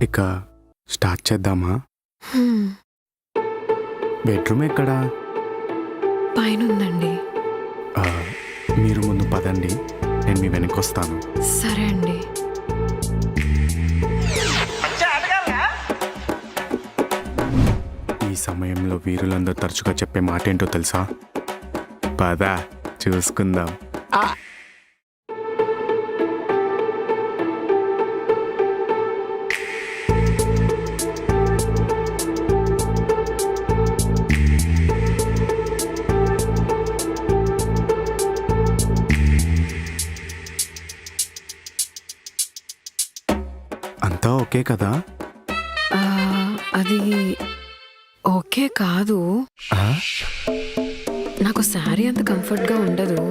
ఇక స్టార్ట్ చేద్దామా? బెడ్రూమ్ ఎక్కడా? పైన ఉందండి. మీరు ముందు పదండి, నేను మీ వెనక్కి వస్తాను. సరే అండి. ఈ సమయంలో వీరులందరూ తరచుగా చెప్పే మాట ఏంటో తెలుసా? పద చూసుకుందాం. అంతా ఓకే కదా? అది ఓకే కాదు. నాకు శారీ అంత కంఫర్ట్గా ఉండదు.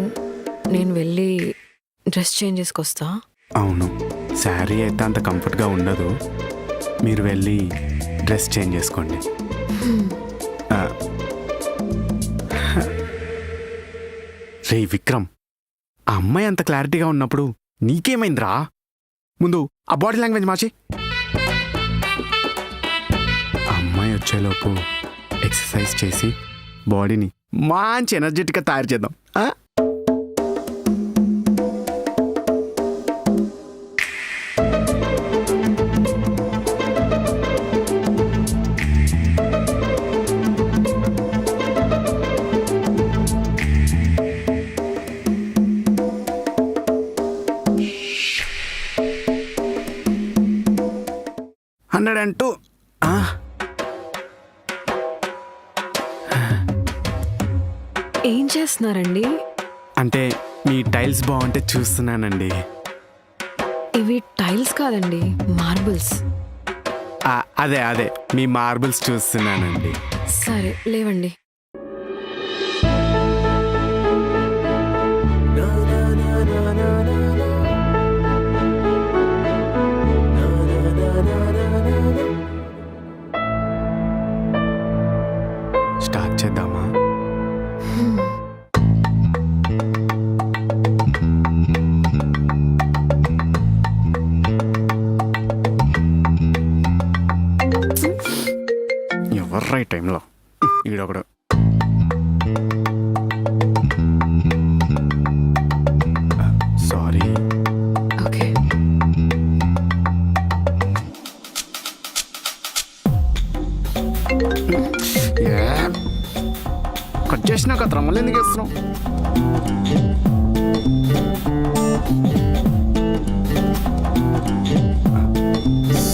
నేను వెళ్ళి డ్రెస్ చేంజ్ చేసుకొస్తా. అవును, శారీ అయితే అంత కంఫర్ట్గా ఉండదు. మీరు వెళ్ళి డ్రెస్ చేంజ్ చేసుకోండి. రే విక్రమ్, ఆ అమ్మాయి అంత క్లారిటీగా ఉన్నప్పుడు నీకేమైందిరా? ముందు ఆ బాడీ లాంగ్వేజ్ మార్చి. ఆ అమ్మాయి వచ్చేలోపు ఎక్సర్సైజ్ చేసి బాడీని మంచి ఎనర్జెటిక్గా తయారు చేద్దాం. అంటూ ఏం చేస్తున్నారండి? అంటే మీ టైల్స్ బాగుంటే చూస్తున్నానండి. ఇవి టైల్స్ కాదండి, మార్బుల్స్. అదే అదే మీ మార్బుల్స్ చూస్తున్నానండి. సరే లేవండి. స్టార్ట్ చేద్దామా? ఎవర్రా ఈ టైంలో? ఈడొకడు. సారీ. ఓకే. కట్ చేసినా కదరా, మళ్ళీ ఎందుకు వేస్తున్నావు?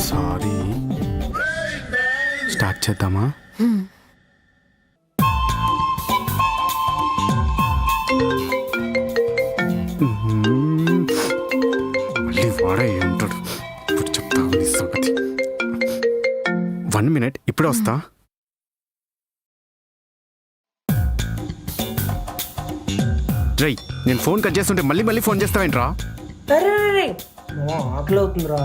సారీ. స్టార్ట్ చేద్దామా? మళ్ళీ వాడే ఉంటాడు. ఇప్పుడు చెప్తా సంగతి. 1 minute, ఇప్పుడే వస్తా. రై, నేను ఫోన్ కట్ చేస్తుంటే మళ్ళీ మళ్ళీ ఫోన్ చేస్తావేంట్రా? ఆకలి అవుతుందిరా.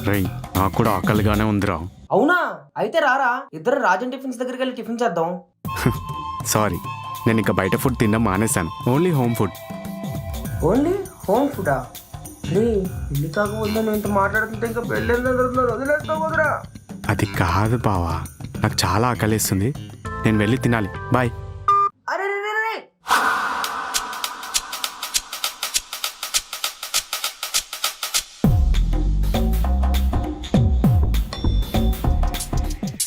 రై, నాకు కూడా ఆకలిగానే ఉందిరా. అవునా? అయితే రారా, ఇద్దరు రాజన్ టిఫిన్స్ దగ్గరికి వెళ్ళి టిఫిన్ చేద్దాం. సారీ, నేను ఇంకా బయట ఫుడ్ తినడం మానేశాను. Only home food. Only home ఫుడా? రే, పెళ్లి కాకపోతే నేను ఇంత మాట్లాడుతుంటే ఇంకా పెళ్ళి వదిలేస్తావు కదరా. అది కాదు బావా, నాకు చాలా ఆకలిస్తుంది. నేను వెళ్ళి తినాలి. బాయ్. అరే రే రే,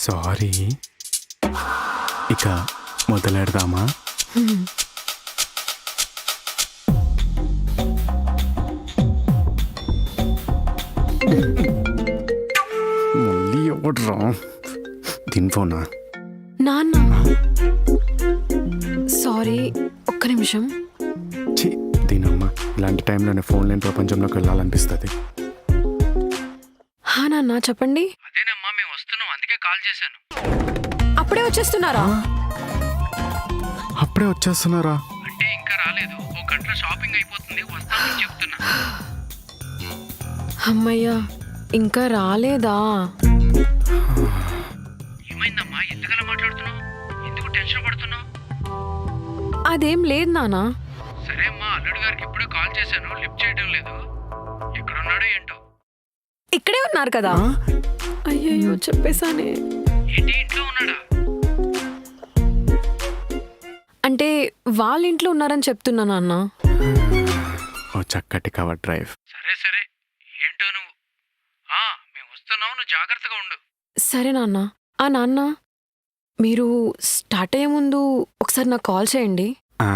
సారీ. ఇక మొదలెడదామా? మళ్ళీ ఎవడ్రా దీని ఫోనా? నాన్న, సారీ, ఒక్క నిమిషం. ఛీ, దీనమ్మ, ఇలాంటి టైంలోనే ఫోన్ లేని ప్రపంచంలోకి వెళ్ళాలనిపిస్తుంది. హా నాన్న, చెప్పండి. అదేనమ్మా, మేము వస్తున్నాం, అందుకే కాల్ చేశాను. అప్పుడే వచ్చేస్తున్నారా? అప్పుడే వచ్చేస్తున్నారా? అంటే ఇంకా రాలేదు, 1 గంటలో షాపింగ్ అయిపోతుంది, వస్తామని చెప్తున్నా. అమ్మయ్యా, ఇంకా రాలేదా? ఏమైందమ్మా, ఎందుకలా మాట్లాడుతున్నావు? ఎందుకు టెన్షన్ పడుతున్నావు? అదేం లేదు నానా. సరే అమ్మా, అల్లుడు గారికి ఇప్పుడే కాల్ చేశాను, లిఫ్ట్ చేయడం లేదు. ఎక్కడున్నాడో ఏంటో. ఇక్కడే ఉన్నారు కదా. ఆ? అయ్యో. అయ్యో చెప్పేశానే. ఏంటి ఇంట్లో ఉన్నాడా? అంటే వాళ్ళ ఇంట్లో ఉన్నారని చెప్తున్నా నాన్న. ఓ చక్కటి కవర్ డ్రైవ్. సరే సరే, ఏంటో నువ్వు. మేము వస్తున్నావు, నువ్వు జాగ్రత్తగా ఉండు. సరే నాన్న. నాన్న మీరు స్టార్ట్ అయ్యే ముందు ఒకసారి నాకు కాల్ చేయండి. ఆ,